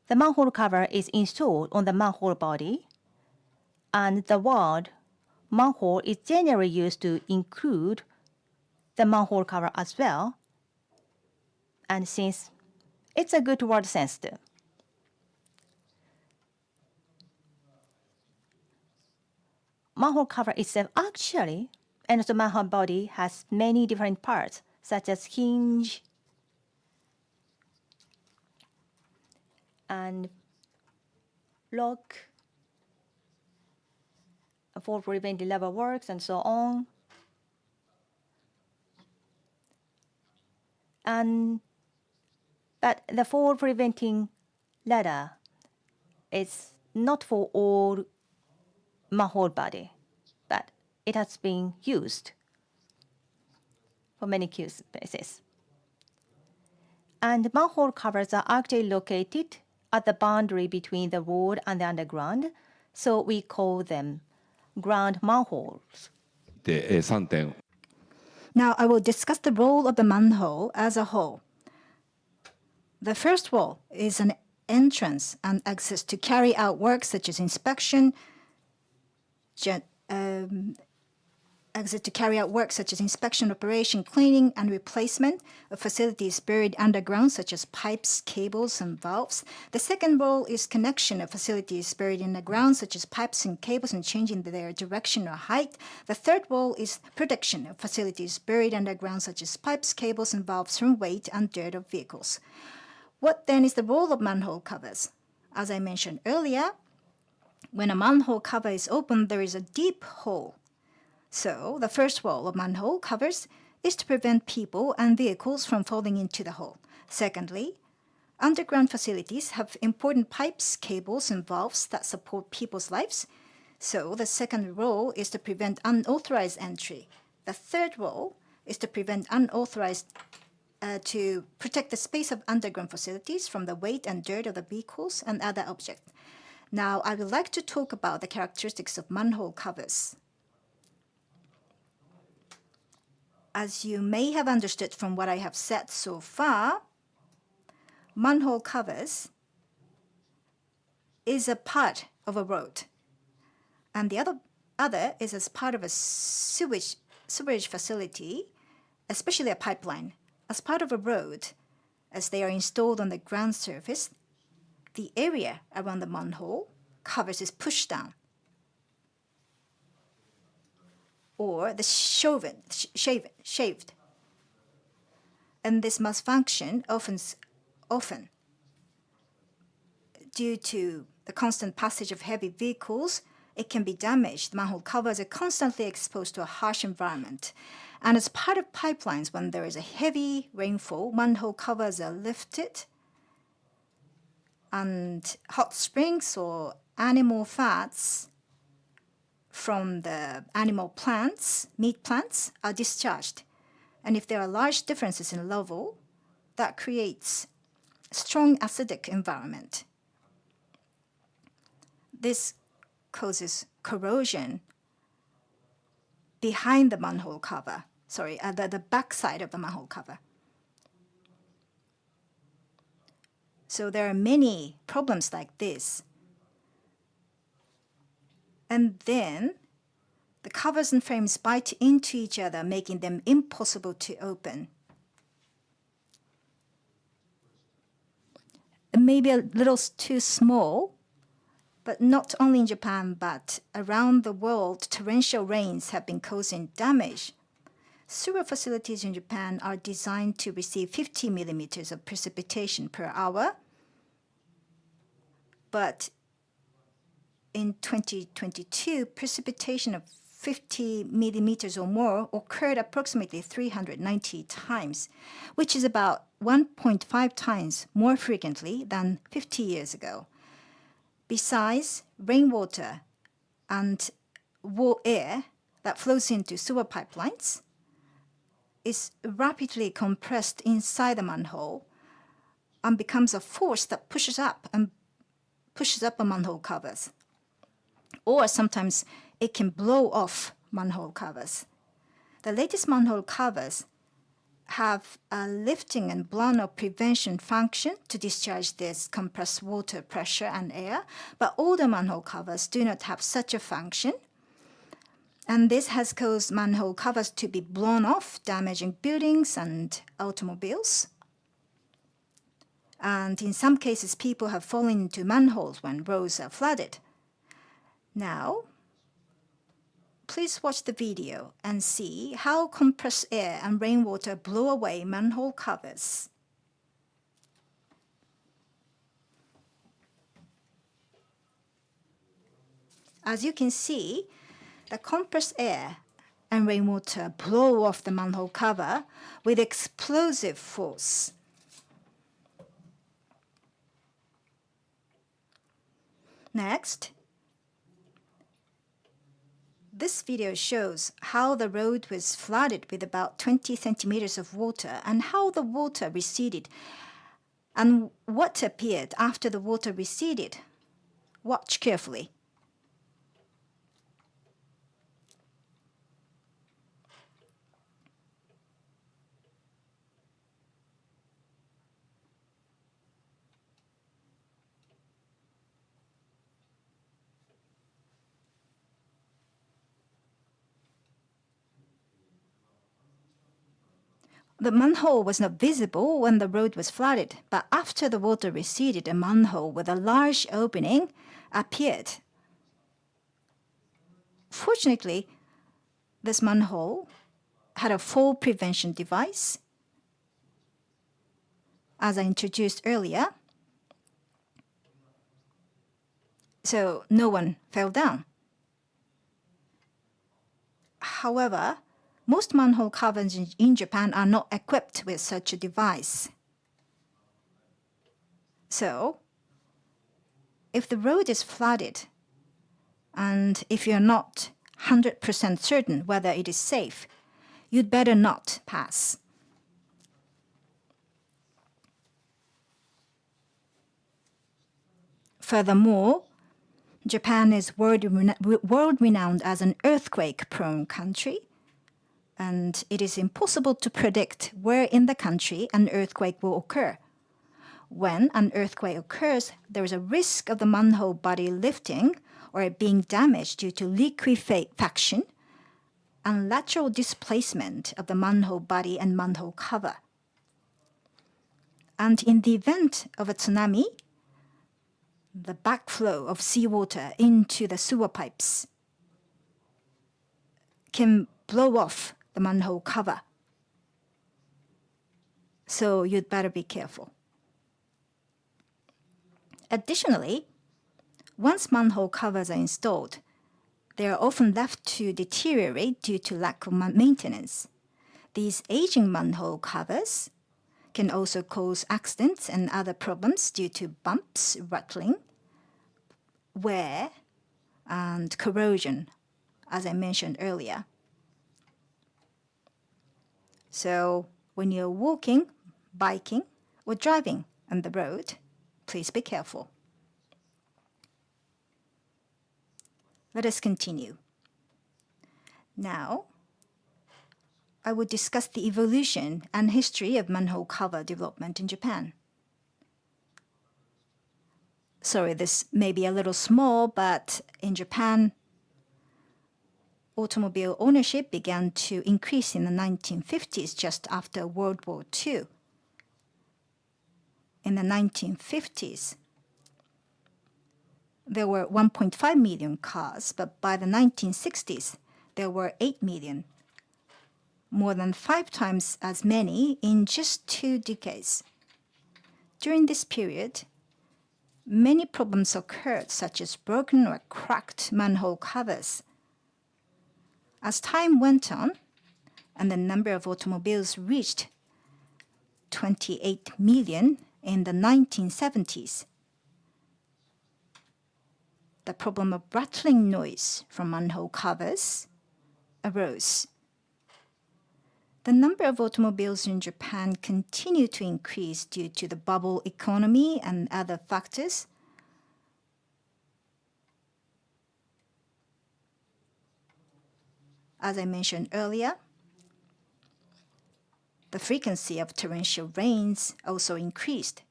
the manhole cover is installed on the manhole body, and the word manhole is generally used to include the manhole cover as well, and since it's a good word sense too. Manhole cover itself actually, and the manhole body has many different parts, such as hinge and lock for preventing lava works and so on. But the fall preventing ladder is not for all manhole body, but it has been used for many use cases. And manhole covers are actually located at the boundary between the road and the underground, so we call them ground manholes. で、3点 Now I will discuss the role of the manhole as a whole. The first role is an entrance and access to carry out work such as inspection, operation, cleaning, and replacement of facilities buried underground, such as pipes, cables, and valves. The second role is connection of facilities buried in the ground, such as pipes and cables, and changing their direction or height. The third role is protection of facilities buried underground, such as pipes, cables, and valves from weight and dirt of vehicles. What then is the role of manhole covers? As I mentioned earlier, when a manhole cover is opened, there is a deep hole. So the first role of manhole covers is to prevent people and vehicles from falling into the hole. Secondly, underground facilities have important pipes, cables, and valves that support people's lives. So the second role is to prevent unauthorized entry. The third role is to prevent to protect the space of underground facilities from the weight and dirt of the vehicles and other objects. Now, I would like to talk about the characteristics of manhole covers. As you may have understood from what I have said so far, manhole covers is a part of a road, and the other is as part of a sewage facility, especially a pipeline. As part of a road, as they are installed on the ground surface, the area around the manhole covers is pushed down, or the shaved. And this malfunction often due to the constant passage of heavy vehicles, it can be damaged. The manhole covers are constantly exposed to a harsh environment. And as part of pipelines, when there is a heavy rainfall, manhole covers are lifted, and hot springs or animal fats from the animal plants, meat plants, are discharged. And if there are large differences in level, that creates strong acidic environment. This causes corrosion behind the manhole cover, the back side of the manhole cover. So there are many problems like this. And then the covers and frames bite into each other, making them impossible to open. Maybe a little too small, but not only in Japan, but around the world, torrential rains have been causing damage. Sewer facilities in Japan are designed to receive 50 millimeters of precipitation per hour. But in 2022, precipitation of 50 millimeters or more occurred approximately 390 times, which is about 1.5 times more frequently than 50 years ago. Besides, rainwater and air that flows into sewer pipelines is rapidly compressed inside the manhole and becomes a force that pushes up a manhole covers. Or sometimes it can blow off manhole covers. The latest manhole covers have a lifting and blow-off prevention function to discharge this compressed water, pressure, and air, but older manhole covers do not have such a function. And this has caused manhole covers to be blown off, damaging buildings and automobiles. And in some cases, people have fallen into manholes when roads are flooded. Now, please watch the video and see how compressed air and rainwater blow away manhole covers. As you can see, the compressed air and rainwater blow off the manhole cover with explosive force. Next, this video shows how the road was flooded with about 20 centimeters of water and how the water receded and what appeared after the water receded. Watch carefully. The manhole was not visible when the road was flooded, but after the water receded, a manhole with a large opening appeared. Fortunately, this manhole had a fall prevention device, as I introduced earlier, so no one fell down. However, most manhole covers in Japan are not equipped with such a device. So, if the road is flooded, and if you're not 100% certain whether it is safe, you'd better not pass. Furthermore, Japan is world-renowned as an earthquake-prone country, and it is impossible to predict where in the country an earthquake will occur. When an earthquake occurs, there is a risk of the manhole body lifting or being damaged due to liquefaction and lateral displacement of the manhole body and manhole cover. And in the event of a tsunami, the backflow of seawater into the sewer pipes can blow off the manhole cover. So you'd better be careful. Additionally, once manhole covers are installed, they are often left to deteriorate due to lack of maintenance. These aging manhole covers can also cause accidents and other problems due to bumps, rattling, wear, and corrosion, as I mentioned earlier. So when you're walking, biking, or driving on the road, please be careful. Let us continue. Now, I will discuss the evolution and history of manhole cover development in Japan. Sorry, this may be a little small, but in Japan, automobile ownership began to increase in the 1950s, just after World War II. In the 1950s, there were 1.5 million cars, but by the 1960s, there were 8 million, more than 5 times as many in just 2 decades. During this period, many problems occurred, such as broken or cracked manhole covers. As time went on, and the number of automobiles reached 28 million in the 1970s, the problem of rattling noise from manhole covers arose. The number of automobiles in Japan continued to increase due to the bubble economy and other factors. As I mentioned earlier, the frequency of torrential rains also increased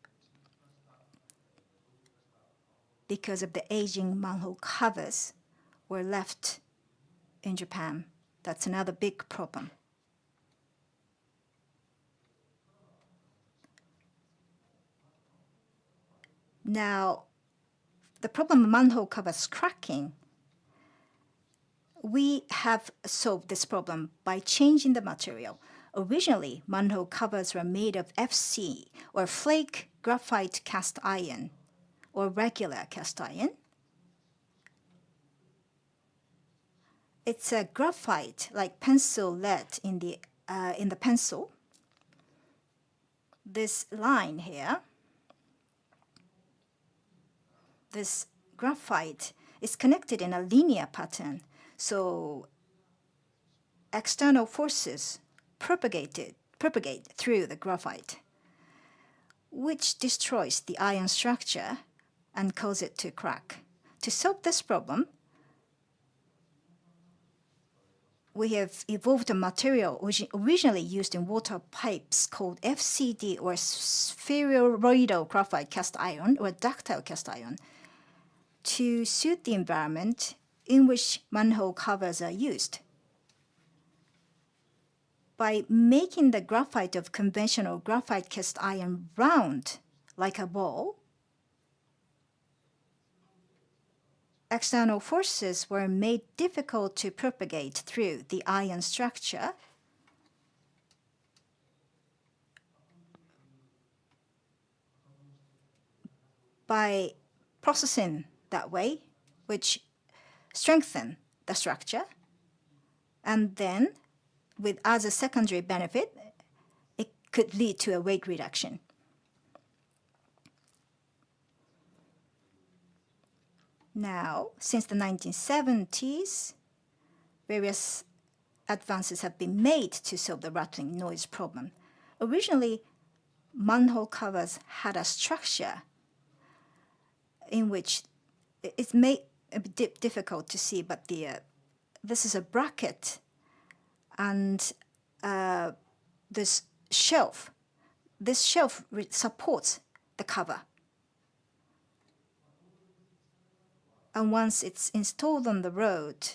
because of the aging manhole covers were left in Japan. That's another big problem. Now, the problem of manhole covers cracking, we have solved this problem by changing the material. Originally, manhole covers were made of FC, or flake graphite cast iron, or regular cast iron. It's a graphite, like pencil lead in the pencil. This line here, this graphite is connected in a linear pattern, so external forces propagate through the graphite, which destroys the iron structure and cause it to crack. To solve this problem, we have evolved a material originally used in water pipes called FCD, or spheroidal graphite cast iron, or ductile cast iron, to suit the environment in which manhole covers are used. by making the graphite of conventional graphite cast iron round like a ball, external forces were made difficult to propagate through the iron structure. By processing that way, which strengthen the structure, and then with as a secondary benefit, it could lead to a weight reduction. Now, since the 1970s, various advances have been made to solve the rattling noise problem. Originally, manhole covers had a structure in which it's made a bit difficult to see, but this is a bracket, and this shelf supports the cover. And once it's installed on the road,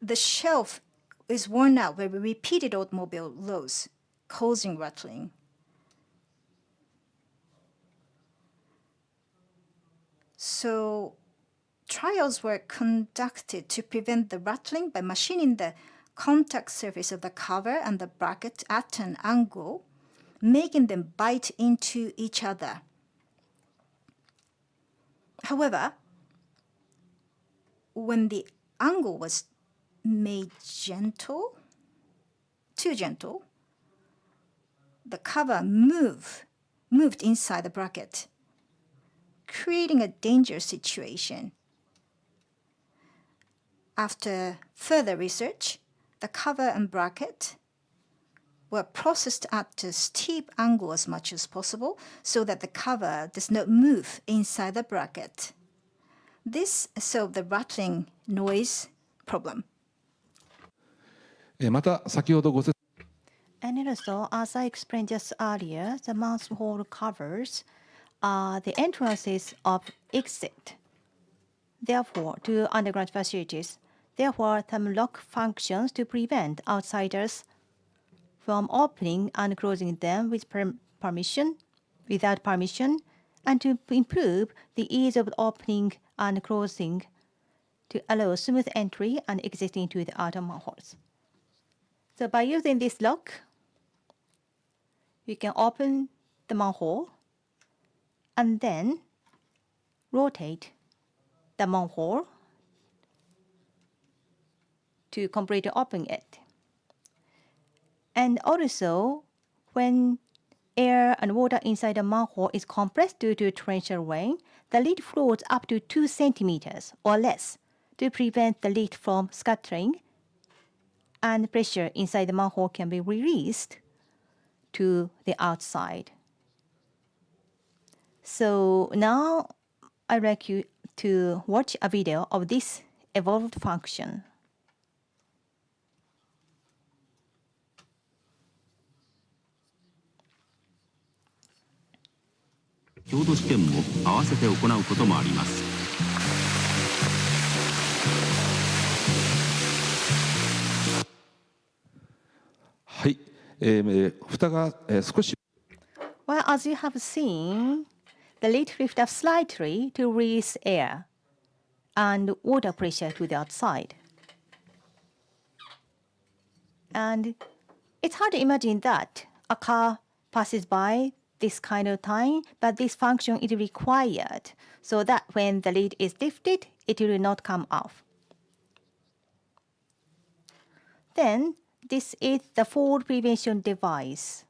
the shelf is worn out by repeated automobile loads, causing rattling. So trials were conducted to prevent the rattling by machining the contact surface of the cover and the bracket at an angle, making them bite into each other. However, when the angle was made too gentle, the cover moved inside the bracket, creating a dangerous situation. After further research, the cover and bracket were processed at a steep angle as much as possible so that the cover does not move inside the bracket. This solved the rattling noise problem. また先ほどご説 And also, as I explained just earlier, the manhole covers are the entrances of exit. Therefore, to underground facilities, therefore, some lock functions to prevent outsiders from opening and closing them without permission, and to improve the ease of opening and closing to allow smooth entry and exit into the outer manholes. So by using this lock, you can open the manhole and then rotate the manhole to completely open it. And also, when air and water inside the manhole is compressed due to torrential rain, the lid floats up to 2 centimeters or less to prevent the lid from scattering, and pressure inside the manhole can be released to the outside. So now I'd like you to watch a video of this evolved function. 強度試験も合わせて行うこともあります。はい、蓋が、少し Well, as you have seen, the lid lifts up slightly to release air and water pressure to the outside. And it's hard to imagine that a car passes by this kind of time, but this function is required so that when the lid is lifted, it will not come off. Then, this is the fall prevention device.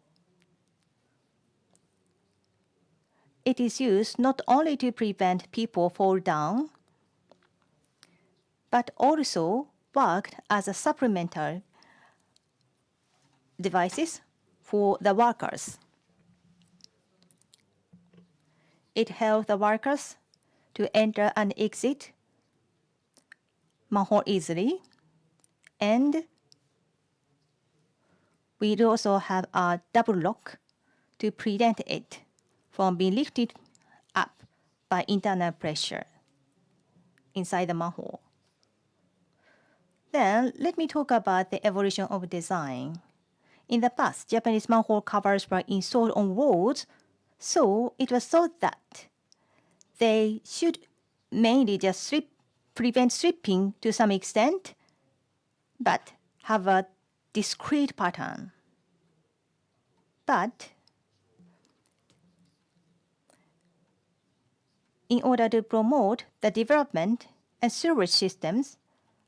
It is used not only to prevent people fall down, but also worked as a supplemental devices for the workers. It helps the workers to enter and exit manhole easily, and we also have a double lock to prevent it from being lifted up by internal pressure inside the manhole. Then let me talk about the evolution of design. In the past, Japanese manhole covers were installed on roads, so it was thought that they should mainly just prevent slipping to some extent, but have a discrete pattern. But in order to promote the development and sewage systems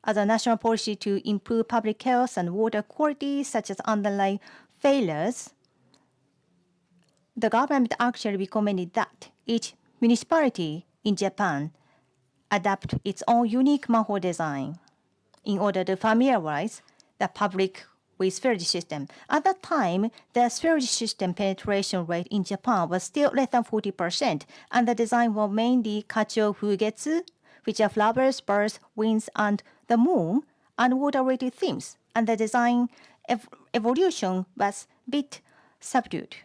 as a national policy to improve public health and water quality, such as underlying failures, the government actually recommended that each municipality in Japan adapt its own unique manhole design in order to familiarize the public with sewage system. At that time, the sewage system penetration rate in Japan was still less than 40%, and the design was mainly kacho fugetsu, which are flowers, birds, winds, and the moon, and water-related themes. And the design evolution was a bit subdued.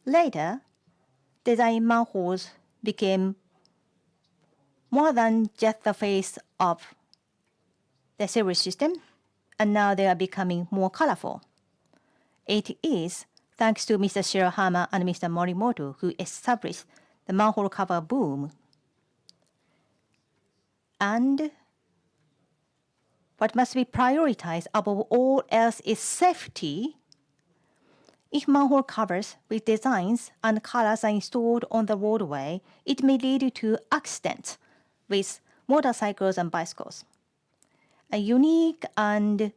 Later, design manholes became more than just the face of the sewage system, and now they are becoming more colorful. It is thanks to Mr. Shirahama and Mr. Morimoto who established the manhole cover boom. And what must be prioritized above all else is safety. If manhole covers with designs and colors are installed on the roadway, it may lead to accidents with motorcycles and bicycles. A unique and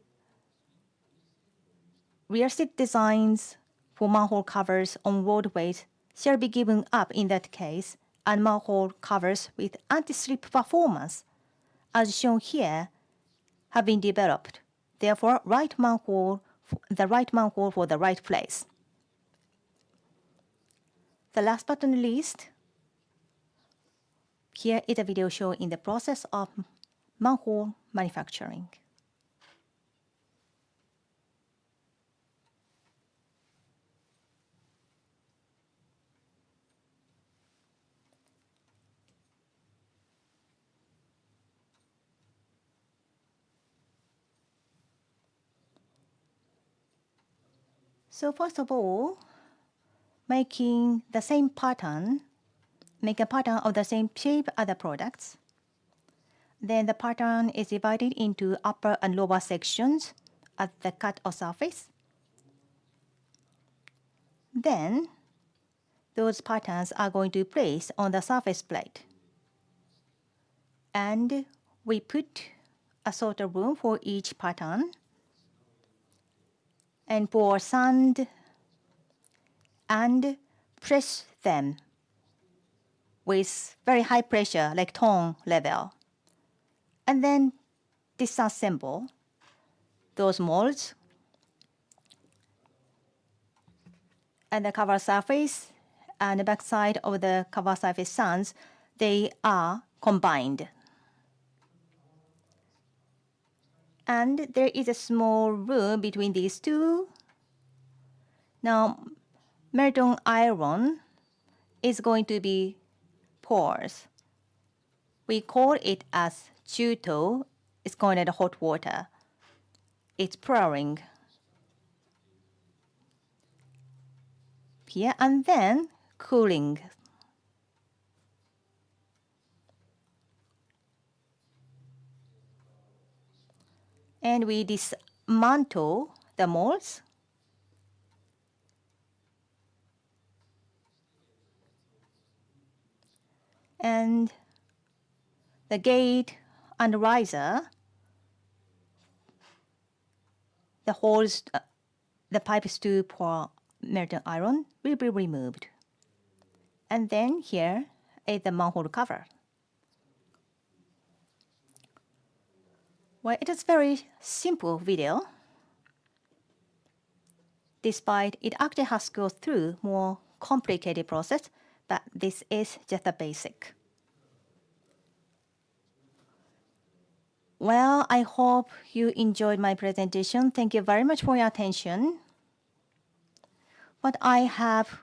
realistic designs for manhole covers on roadways shall be given up in that case, and manhole covers with anti-slip performance, as shown here, have been developed. Therefore, the right manhole for the right place. The last but not least, here is a video showing the process of manhole manufacturing. So first of all, making the same pattern, make a pattern of the same shape as the products. Then the pattern is divided into upper and lower sections at the cut or surface. Then those patterns are going to be placed on the surface plate. And we put a sort of room for each pattern and pour sand and press them with very high pressure, like tone level. And then disassemble those molds. And the cover surface and the back side of the cover surface sands, they are combined. And there is a small room between these two. Now, molten iron is going to be pours. We call it as chuto. It's called as hot water. It's pouring here and then cooling. And we dismantle the molds. And the gate and riser, the holes, the pipes to pour molten iron will be removed. And then here is the manhole cover. Well, it is very simple video. Despite it actually has to go through more complicated process, but this is just a basic. Well, I hope you enjoyed my presentation. Thank you very much for your attention. What I have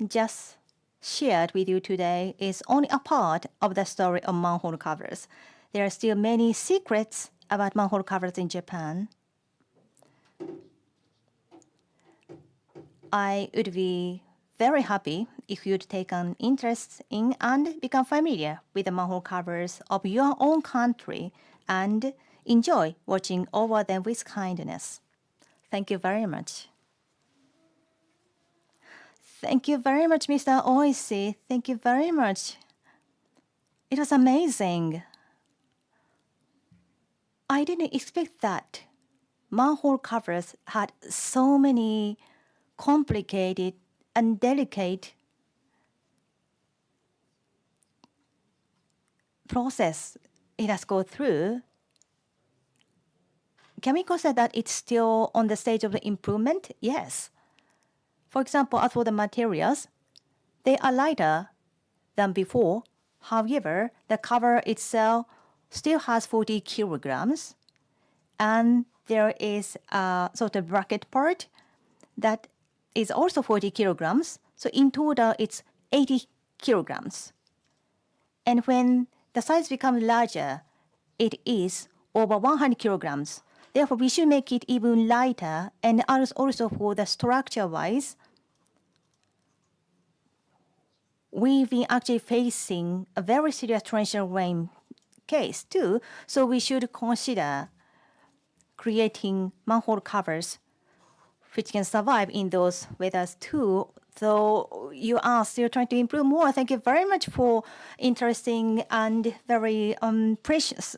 just shared with you today is only a part of the story of manhole covers. There are still many secrets about manhole covers in Japan, I would be very happy if you'd take an interest in and become familiar with the manhole covers of your own country and enjoy watching over them with kindness. Thank you very much. Thank you very much, Mr. Oishi. Thank you very much. It was amazing. I didn't expect that manhole covers had so many complicated and delicate process it has go through. Can we consider that it's still on the stage of the improvement? Yes. For example, as for the materials, they are lighter than before. However, the cover itself still has 40 kilograms. And there is a sort of bracket part that is also 40 kilograms. So in total, it's 80 kilograms. And when the size becomes larger, it is over 100 kilograms. Therefore, we should make it even lighter. And also for the structure-wise, we've been actually facing a very serious torrential rain case too. So we should consider creating manhole covers which can survive in those weathers too. So you are still trying to improve more. Thank you very much for interesting and very precious